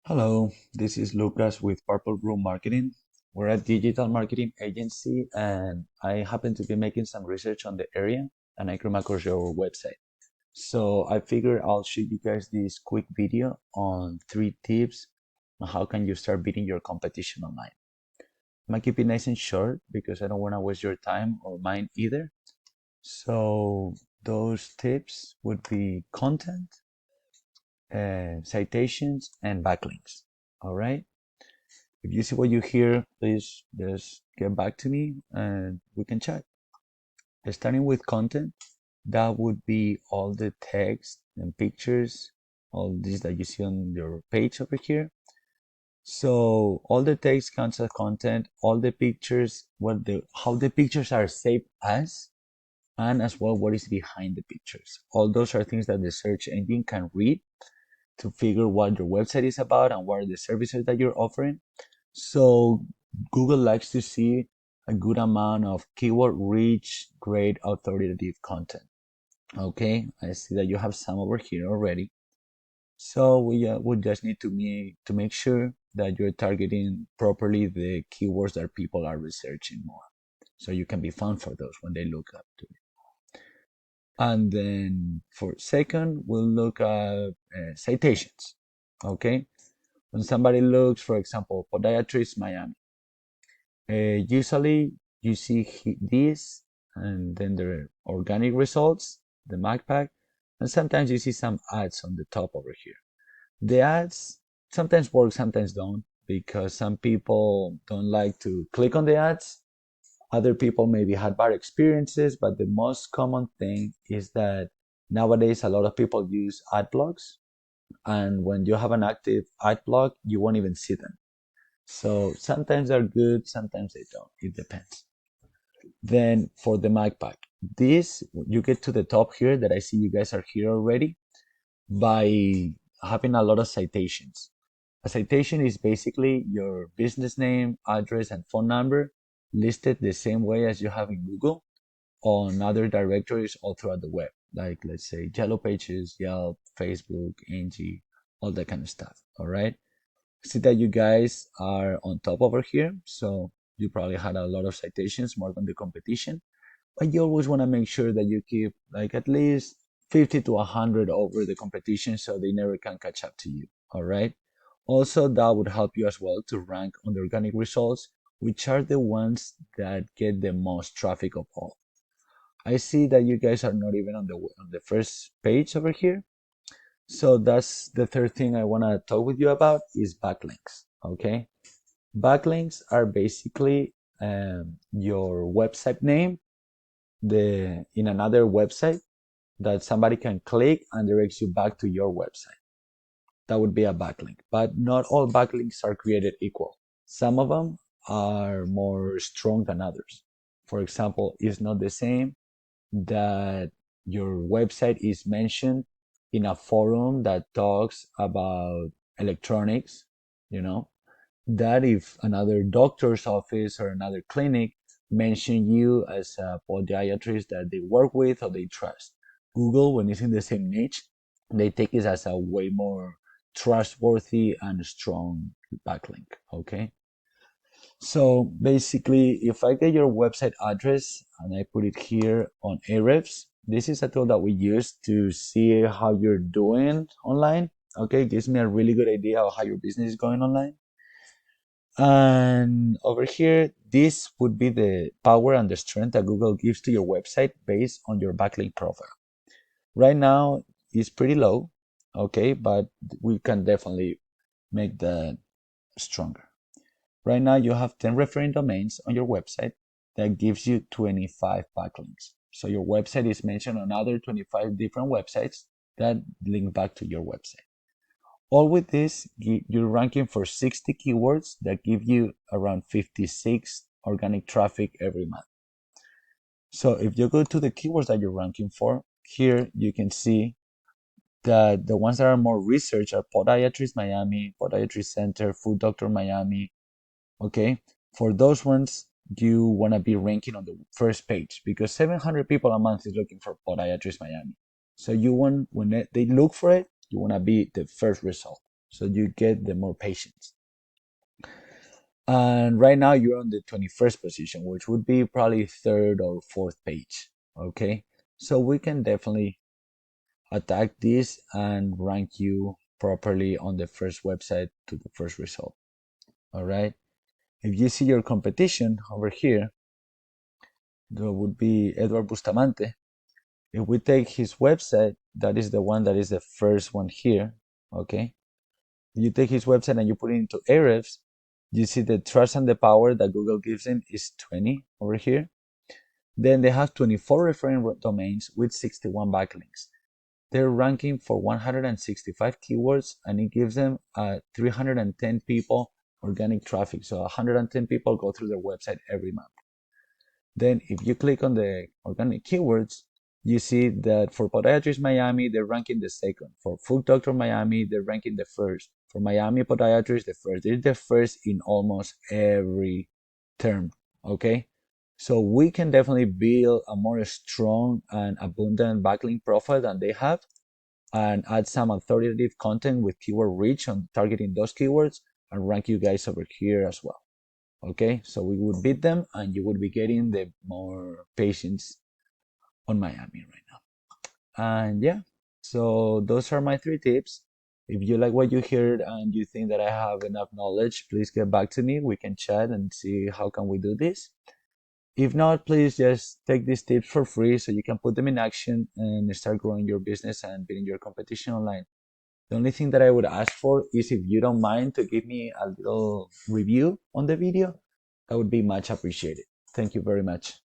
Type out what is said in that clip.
Hello, this is Lucas with Purple Room Marketing. We're a digital marketing agency, and I happen to be making some research on the area, and I came across your website. So I figured I'll show you guys this quick video on 3 tips on how can you start beating your competition online. I'm gonna keep it nice and short because I don't want to waste your time or mine either. So those tips would be content, citations, and backlinks. All right. If you see what you hear, please just get back to me and we can chat. Starting with content, that would be all the text and pictures, all this that you see on your page over here. So all the text counts as content, all the pictures, how the pictures are saved as, and as well what is behind the pictures. All those are things that the search engine can read to figure what your website is about and what are the services that you're offering. So Google likes to see a good amount of keyword rich, great authoritative content. Okay, I see that you have some over here already. So we just need to make sure that you're targeting properly the keywords that people are researching more. So you can be found for those when they look up to it. And then for second, we'll look at citations. Okay, when somebody looks, for example, Podiatrist Miami. Usually you see this and then the organic results, the MacPack, and sometimes you see some ads on the top over here. The ads sometimes work, sometimes don't, because some people don't like to click on the ads. Other people maybe had bad experiences, but the most common thing is that nowadays a lot of people use ad blocks, and when you have an active ad block, you won't even see them. So sometimes they're good, sometimes they don't. It depends. Then for the mic pack, this you get to the top here that I see you guys are here already by having a lot of citations. A citation is basically your business name, address, and phone number listed the same way as you have in Google on other directories all throughout the web, like let's say Yellow Pages, Yelp, Facebook, Angie, all that kind of stuff. All right. See that you guys are on top over here, so you probably had a lot of citations more than the competition, but you always want to make sure that you keep like at least 50 to 100 over the competition so they never can catch up to you. All right. Also, that would help you as well to rank on the organic results, which are the ones that get the most traffic of all. I see that you guys are not even on the first page over here. So that's the third thing I want to talk with you about is backlinks. Okay. Backlinks are basically your website name in another website that somebody can click and directs you back to your website. That would be a backlink. But not all backlinks are created equal. Some of them are more strong than others. For example, it's not the same that your website is mentioned in a forum that talks about electronics, you know, that if another doctor's office or another clinic mention you as a podiatrist that they work with or they trust. Google, when it's in the same niche, they take it as a way more trustworthy and strong backlink. Okay. So basically, if I get your website address and I put it here on Ahrefs, this is a tool that we use to see how you're doing online. Okay, it gives me a really good idea of how your business is going online. And over here, this would be the power and the strength that Google gives to your website based on your backlink profile. Right now, it's pretty low, okay, but we can definitely make that stronger. Right now, you have 10 referring domains on your website that gives you 25 backlinks. So your website is mentioned on other 25 different websites that link back to your website. All with this, you're ranking for 60 keywords that give you around 56 organic traffic every month. So if you go to the keywords that you're ranking for, here you can see that the ones that are more research are Podiatrist Miami, Podiatry Center, Food Doctor Miami. Okay, for those ones, you want to be ranking on the first page because 700 people a month is looking for Podiatrist Miami. So you want when they look for it, you want to be the first result. so you get the more patients. And right now you're on the 21st position, which would be probably third or fourth page. Okay, so we can definitely attack this and rank you properly on the first website to the first result. All right, if you see your competition over here, there would be Edward Bustamante. If we take his website, that is the one that is the first one here. Okay, you take his website and you put it into Ahrefs, you see the trust and the power that Google gives them is 20 over here. Then they have 24 referring domains with 61 backlinks. They're ranking for 165 keywords, and it gives them 310 people organic traffic. So 110 people go through their website every month. Then if you click on the organic keywords, you see that for Podiatrist Miami, they're ranking the second. For Foot Doctor Miami, they're ranking the first. For Miami Podiatrist, the first. They're the first in almost every term, okay? So we can definitely build a more strong and abundant backlink profile than they have and add some authoritative content with keyword reach on targeting those keywords and rank you guys over here as well. Okay, so we would beat them and you would be getting the more patients on Miami right now. And yeah, so those are my 3 tips. If you like what you heard and you think that I have enough knowledge, please get back to me. We can chat and see how can we do this. If not, please just take these tips for free so you can put them in action and start growing your business and beating your competition online. The only thing that I would ask for is if you don't mind to give me a little review on the video, that would be much appreciated. Thank you very much.